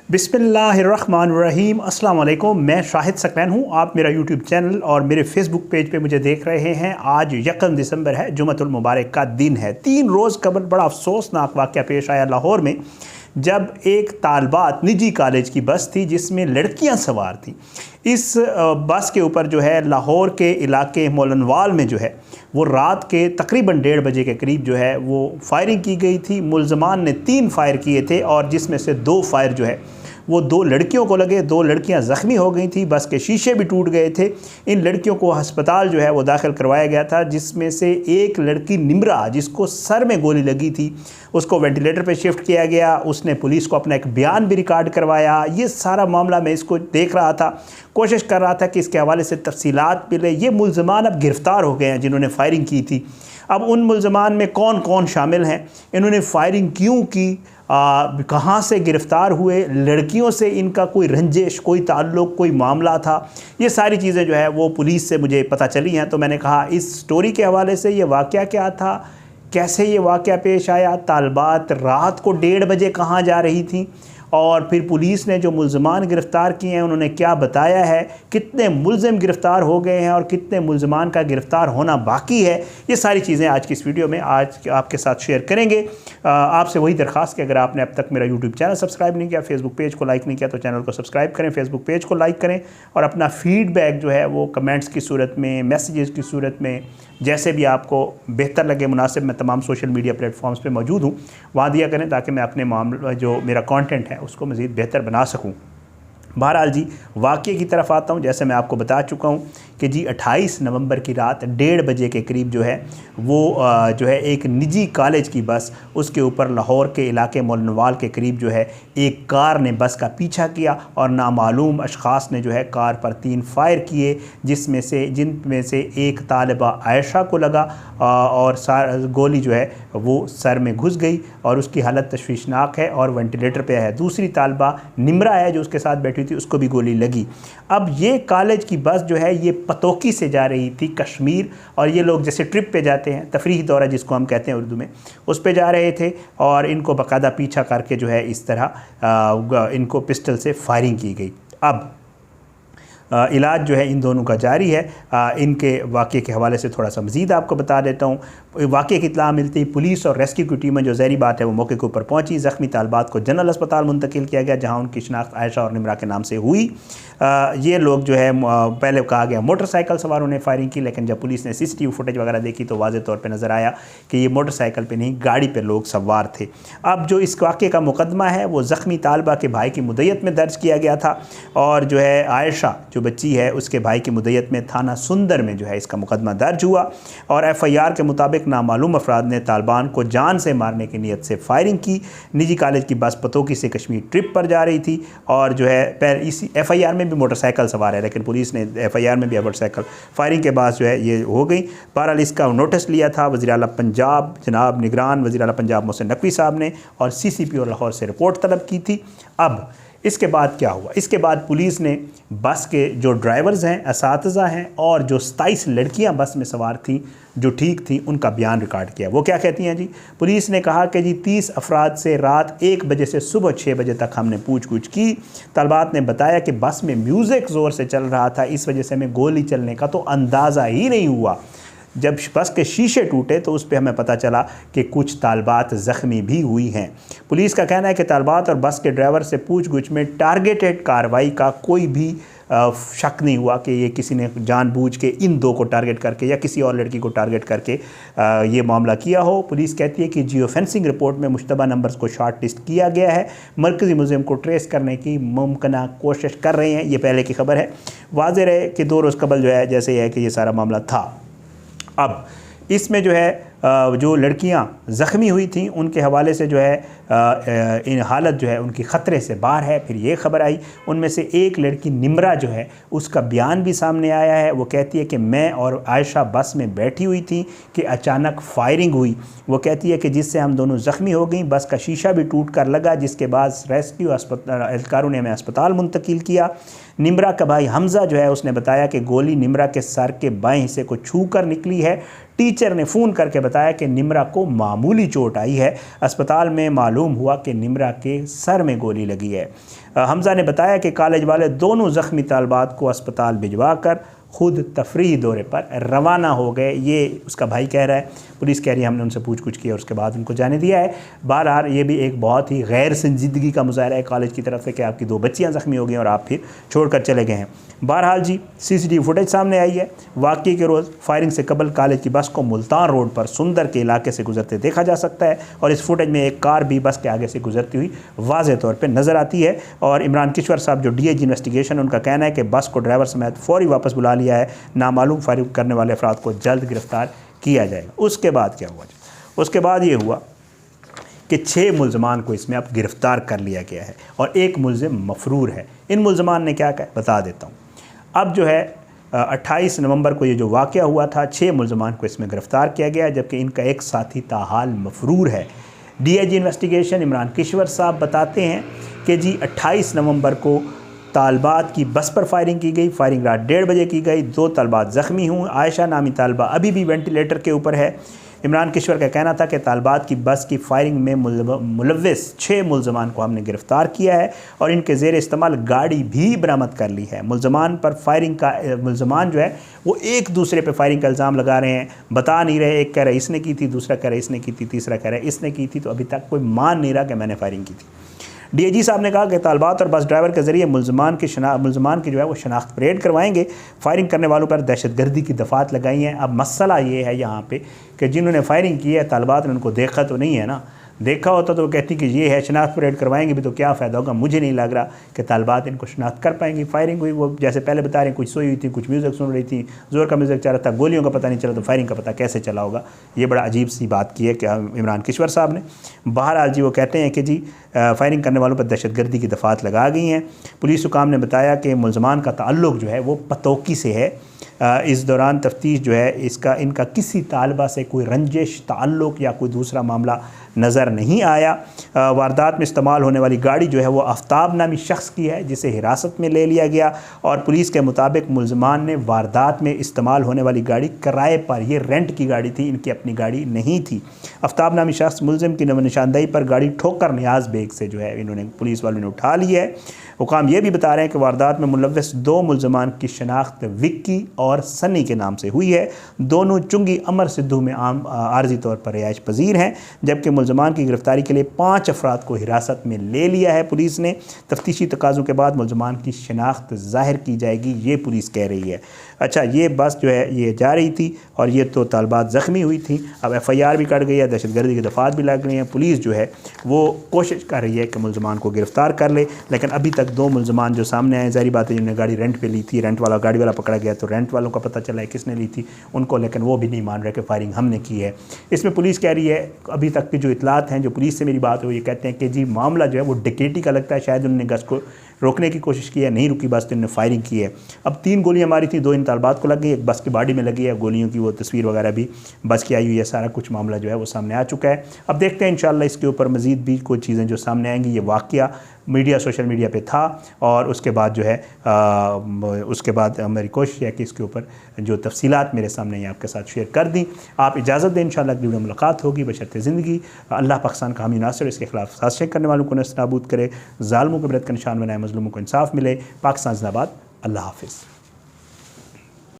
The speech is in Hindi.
बिस्मिल्लाहिर्रहमानिर्रहीम। अस्सलाम वालेकुम। मैं शाहिद सकलैन हूँ। आप मेरा यूट्यूब चैनल और मेरे फेसबुक पेज पे मुझे देख रहे हैं। आज 1 दिसंबर है, जुमअतुल मुबारक का दिन है। 3 रोज़ कबल बड़ा अफसोसनाक वाक़या पेश आया लाहौर में, जब एक तालबात निजी कॉलेज की बस थी जिसमें लड़कियां सवार थीं। इस बस के ऊपर जो है लाहौर के इलाके मोलनवाल में जो है वो रात के तकरीबन 1:30 बजे के करीब जो है वो फायरिंग की गई थी। मुल्ज़मान ने 3 फायर किए थे और जिसमें से 2 फायर जो है वो 2 लड़कियों को लगे। 2 लड़कियां ज़ख्मी हो गई थी, बस के शीशे भी टूट गए थे। इन लड़कियों को अस्पताल जो है वो दाखिल करवाया गया था, जिसमें से एक लड़की निम्रा, जिसको सर में गोली लगी थी, उसको वेंटिलेटर पे शिफ्ट किया गया। उसने पुलिस को अपना एक बयान भी रिकॉर्ड करवाया। ये सारा मामला मैं इसको देख रहा था, कोशिश कर रहा था कि इसके हवाले से तफसीलात मिले। ये मुल्ज़मान अब गिरफ़्तार हो गए हैं जिन्होंने फायरिंग की थी। अब उन मुल्ज़मान में कौन कौन शामिल हैं, इन्होंने फायरिंग क्यों की, कहाँ से गिरफ़्तार हुए, लड़कियों से इनका कोई रंजिश, कोई ताल्लुक़, कोई मामला था, ये सारी चीज़ें जो है वो पुलिस से मुझे पता चली हैं। तो मैंने कहा इस स्टोरी के हवाले से ये वाक़या क्या था, कैसे ये वाक़या पेश आया, तालबात रात को 1:30 बजे कहाँ जा रही थी, और फिर पुलिस ने जो मुल्ज़मान गिरफ़्तार किए हैं उन्होंने क्या बताया है, कितने मुल्ज़िम गिरफ़्तार हो गए हैं और कितने मुल्ज़मान का गिरफ़्तार होना बाकी है। ये सारी चीज़ें आज की इस वीडियो में आज आपके साथ शेयर करेंगे। आपसे वही दरख्वास्त कि अगर आपने अब तक मेरा यूट्यूब चैनल सब्सक्राइब नहीं किया, फेसबुक पेज को लाइक नहीं किया, तो चैनल को सब्सक्राइब करें, फेसबुक पेज को लाइक करें और अपना फ़ीडबैक जो है वो कमेंट्स की सूरत में, मैसेजेस की सूरत में, जैसे भी आपको बेहतर लगे मुनासिब, मैं तमाम सोशल मीडिया प्लेटफॉर्म्स पे मौजूद हूँ, वहाँ दिया करें ताकि मैं अपने मामले जो मेरा कंटेंट है उसको मज़ीद बेहतर बना सकूँ। बहरहाल जी, वाक़ये की तरफ आता हूँ। जैसे मैं आपको बता चुका हूँ कि जी 28 नवंबर की रात 1:30 बजे के करीब जो है वो जो है एक निजी कॉलेज की बस, उसके ऊपर लाहौर के इलाके मोलनवाल के करीब जो है एक कार ने बस का पीछा किया और नामालूम अशख़ास ने जो है कार पर 3 फायर किए, जिनमें से एक तालिबा आयशा को लगा और गोली जो है वो सर में घुस गई और उसकी हालत तशवीशनाक है और वेंटिलेटर पे है। दूसरी तालिबा निम्रा है जो उसके साथ बैठी थी, उसको भी गोली लगी। अब ये कॉलेज की बस जो है ये पतोकी से जा रही थी कश्मीर, और ये लोग जैसे ट्रिप पे जाते हैं, तफरीही दौरा जिसको हम कहते हैं उर्दू में, उस पे जा रहे थे और इनको बाकायदा पीछा करके जो है इस तरह इनको पिस्टल से फायरिंग की गई। अब इलाज जो है इन दोनों का जारी है। इनके वाक़ये के हवाले से थोड़ा सा मज़ीद आपको बता देता हूँ। वाक़ये की इत्तला मिलती ही पुलिस और रेस्क्यू की टीमें जो ज़हरी बात है वो मौके के ऊपर पहुँची। ज़ख्मी तालबात को जनरल अस्पताल मुंतकिल किया गया, जहाँ उनकी शनाख्त आयशा और निम्रा के नाम से हुई। ये लोग जो है पहले कहा गया मोटरसाइकिल सवारों ने फायरिंग की, लेकिन जब पुलिस ने CCTV फुटेज वगैरह देखी तो वाज़ेह तौर पर नज़र आया कि ये मोटरसाइकिल पर नहीं, गाड़ी पर लोग सवार थे। अब जो इस वाक़ये का मुकदमा है वो ज़ख्मी तालबा के भाई की मुद्दत में दर्ज किया गया था, और जो है आयशा जो बच्ची है उसके भाई की मुद्दत में थाना सुंदर में जो है इसका मुकदमा दर्ज हुआ। और FIR के मुताबिक नामालूम अफराद ने तालिबान को जान से मारने की नीयत से फायरिंग की। निजी कॉलेज की बस पतोकी से कश्मीर ट्रिप पर जा रही थी और जो है इसी FIR में भी मोटरसाइकिल सवार है, लेकिन पुलिस ने FIR में भी मोटरसाइकिल फायरिंग के बाद जो है ये हो गई। बहरहाल इसका नोटिस लिया था वज़ीर आला पंजाब जनाब निगरान वज़ीर आला पंजाब मोहसिन नकवी साहब ने, और CCP और लाहौर से रिपोर्ट तलब की थी। अब इसके बाद क्या हुआ, इसके बाद पुलिस ने बस के जो ड्राइवर्स हैं, असातिज़ा हैं, और जो 27 लड़कियां बस में सवार थीं जो ठीक थी, उनका बयान रिकॉर्ड किया। वो क्या कहती हैं जी, पुलिस ने कहा कि जी 30 अफराद से रात 1 बजे से सुबह 6 बजे तक हमने पूछ-गुछ की। तालबात ने बताया कि बस में म्यूज़िक ज़ोर से चल रहा था, इस वजह से हमें गोली चलने का तो अंदाज़ा ही नहीं हुआ। जब बस के शीशे टूटे तो उस पर हमें पता चला कि कुछ तालबात ज़ख्मी भी हुई हैं। पुलिस का कहना है कि तालबात और बस के ड्राइवर से पूछ-गुछ में टारगेटेड कार्रवाई का कोई भी शक नहीं हुआ कि ये किसी ने जानबूझ के इन 2 को टारगेट करके या किसी और लड़की को टारगेट करके ये मामला किया हो। पुलिस कहती है कि जियो फेंसिंग रिपोर्ट में मुश्तबा नंबर्स को शॉर्ट लिस्ट किया गया है, मरकज़ी मुलज़िम को ट्रेस करने की मुमकिन कोशिश कर रहे हैं। ये पहले की खबर है। वाज़ेह रहे कि 2 रोज़ कबल जो है जैसे है कि ये सारा मामला था। अब इसमें जो है जो लड़कियां ज़ख्मी हुई थीं उनके हवाले से जो है इन हालत जो है उनकी ख़तरे से बाहर है। फिर ये खबर आई उनमें से एक लड़की निम्रा जो है उसका बयान भी सामने आया है। वो कहती है कि मैं और आयशा बस में बैठी हुई थी कि अचानक फायरिंग हुई। वो कहती है कि जिससे हम दोनों ज़ख्मी हो गई, बस का शीशा भी टूट कर लगा, जिसके बाद रेस्क्यू एहलकारों ने हमें अस्पताल मुंतकिल किया। निम्रा का भाई हमज़ा जो है उसने बताया कि गोली निम्रा के सर के बाएं हिस्से को छू कर निकली है। टीचर ने फ़ोन करके बताया कि निम्रा को मामूली चोट आई है। अस्पताल में मालूम हुआ कि निम्रा के सर में गोली लगी है। हमज़ा ने बताया कि कॉलेज वाले दोनों ज़ख्मी तालबात को अस्पताल भिजवा कर ख़ुद तफरीही दौरे पर रवाना हो गए। ये उसका भाई कह रहा है। पुलिस कह रही है हमने उनसे पूछ कुछ किया और उसके बाद उनको जाने दिया है। बहरहाल ये भी एक बहुत ही गैर संजीदगी का मुजाहरा है कॉलेज की तरफ से कि आपकी 2 बच्चियाँ ज़ख्मी हो गई और आप फिर छोड़कर चले गए हैं। बहरहाल जी CCTV फुटेज सामने आई है। वाक़ई के रोज़ फायरिंग से कबल कॉलेज की बस को मुल्तान रोड पर सुंदर के इलाके से गुजरते देखा जा सकता है और इस फुटेज में एक कार भी बस के आगे से गुजरती हुई वाज़ेह तौर पर नज़र आती है। और इमरान किश्वर साहब जो DIG इन्वेस्टिगेशन, उनका कहना है कि बस को ड्राइवर समेत फौरी वापस बुला लिया है। नामालूम फायरिंग करने वाले अफराद को जल्द गिरफ्तार किया जाएगा। उसके बाद क्या हुआ? उसके बाद ये हुआ कि 6 मुलजमान को इसमें अब गिरफ़्तार कर लिया गया है और एक मुलजिम मफरूर है। इन मुलजमान ने क्या कहा बता देता हूँ। अब जो है 28 नवंबर को ये जो वाक़या हुआ था, 6 मुलजमान को इसमें गिरफ़्तार किया गया, जबकि इनका एक साथी ताहाल मफरूर है। DIG इन्वेस्टिगेशन इमरान किश्वर साहब बताते हैं कि जी 28 नवंबर को तालबात की बस पर फायरिंग की गई। फायरिंग रात 1:30 बजे की गई। 2 तालबात ज़ख्मी हुए। आयशा नामी तालबा अभी भी वेंटिलेटर के ऊपर है। इमरान किश्वर का कहना था कि तालबात की बस की फायरिंग में मुलव्विस 6 मुलजमान को हमने गिरफ़्तार किया है और इनके ज़ेर इस्तेमाल गाड़ी भी बरामद कर ली है। मुलजमान पर फायरिंग का मुलजमान जो है वो एक दूसरे पर फायरिंग का इल्ज़ाम लगा रहे हैं, बता नहीं रहे। एक कह रहा है इसने की थी, दूसरा कह रहा है इसने की थी, तीसरा कह रहा है इसने की थी। तो अभी तक कोई मान नहीं रहा कि मैंने फायरिंग की थी। DIG साहब ने कहा कि तालबात और बस ड्राइवर के ज़रिए मुलजमान की जो है वो शनाख्त परेड करवाएंगे। फायरिंग करने वालों पर दहशतगर्दी की दफ़ात लगाई हैं। अब मसला ये है यहाँ पे कि जिन्होंने फायरिंग की है तालबात ने उनको देखा तो नहीं है ना। देखा होता तो वो कहती कि ये है, शनाख्त परेड करवाएंगे भी तो क्या फ़ायदा होगा। मुझे नहीं लग रहा कि तालबात इनको शनाख्त कर पाएंगी। फायरिंग हुई, वो जैसे पहले बता रहे हैं, कुछ सोई हुई थी, कुछ म्यूज़िक सुन रही थी, ज़ोर का म्यूज़िक चल रहा था, गोलियों का पता नहीं चला, तो फायरिंग का पता कैसे चला होगा। ये बड़ा अजीब सी बात की है कि इमरान किश्वर साहब ने। बहरहाल जी वो कहते हैं कि जी फायरिंग करने वालों पर दहशतगर्दी की दफ़ात लगा गई हैं। पुलिस हुकाम ने बताया कि मुलजमान का ताल्लुक़ जो है वो पतौकी से है। इस दौरान तफ्तीश जो है इनका किसी तालबा से कोई रंजिश, ताल्लुक़ या कोई दूसरा मामला नज़र नहीं आया। वारदात में इस्तेमाल होने वाली गाड़ी जो है वो आफ्ताब नामी शख्स की है जिसे हिरासत में ले लिया गया और पुलिस के मुताबिक मुलजमान ने वारदात में इस्तेमाल होने वाली गाड़ी किराए पर, ये रेंट की गाड़ी थी, इनकी अपनी गाड़ी नहीं थी। आफ्ताब नामी शख्स मुलजिम की निशानदेही पर गाड़ी ठोकर नियाज बेग से जो है इन्होंने पुलिस वालों ने उठा ली है। हुकाम ये भी बता रहे हैं कि वारदात में मुलव्विस 2 मुलजमान की शनाख्त विक्की और सनी के नाम से हुई है। दोनों चुंगी अमर सिद्धू में आर्जी तौर पर रिहाइश पजीर हैं, जबकि मुलजमान की गिरफ्तारी के लिए 5 अफराद को हिरासत में ले लिया है पुलिस ने। तफ्तीशी तकाज़ों के बाद मुलजमान की शनाख्त ज़ाहिर की जाएगी, ये पुलिस कह रही है। अच्छा, ये बस जो है ये जा रही थी और ये तो तालबात ज़ख्मी हुई थी। अब FIR भी कट गई है, दहशतगर्दी की दफ़ात भी लग रही हैं। पुलिस जो है वो कोशिश कर रही है कि मुलजमान को गिरफ़्तार कर ले, लेकिन अभी तक 2 मुलजमान जो सामने आए, ज़ाहिर बात है जिन्होंने गाड़ी रेंट पे ली थी, गाड़ी वाला पकड़ा गया तो रेंट वालों का पता चला है किसने ली थी उनको, लेकिन वो भी नहीं मान रहे कि फायरिंग हमने की है। इसमें पुलिस कह रही है, अभी तक की जो इतलात हैं, जो पुलिस से मेरी बात हुई, ये कहते हैं कि जी मामला जो है वो डकैती का लगता है। शायद उन्होंने गश्त को रोकने की कोशिश की है, नहीं रुकी बस, तो इन्होंने फायरिंग की है। अब 3 गोलियां मारी थी, 2 इन तालबात को लग गई, एक बस की बॉडी में लगी है। गोलियों की वो तस्वीर वगैरह भी बस की आई हुई है। सारा कुछ मामला जो है वो सामने आ चुका है। अब देखते हैं इंशाल्लाह इसके ऊपर मज़ीद भी कोई चीज़ें जो सामने आएंगी। ये वाक़या सोशल मीडिया पे था और उसके बाद जो है उसके बाद मेरी कोशिश है कि इसके ऊपर जो तफसीलात मेरे सामने ये आपके साथ शेयर कर दी। आप इजाज़त दें, इंशाल्लाह अगली वीडियो में मुलाकात होगी। बशर्ते ज़िंदगी अल्लाह पाकिस्तान का हामी नासिर, इसके खिलाफ साजिशें करने वालों को नस्ताबूद करे, ज़ालिमों को इबरत का निशान बनाए, मज़लूमों को इंसाफ मिले। पाकिस्तान ज़िंदाबाद। अल्लाह हाफ़िज़।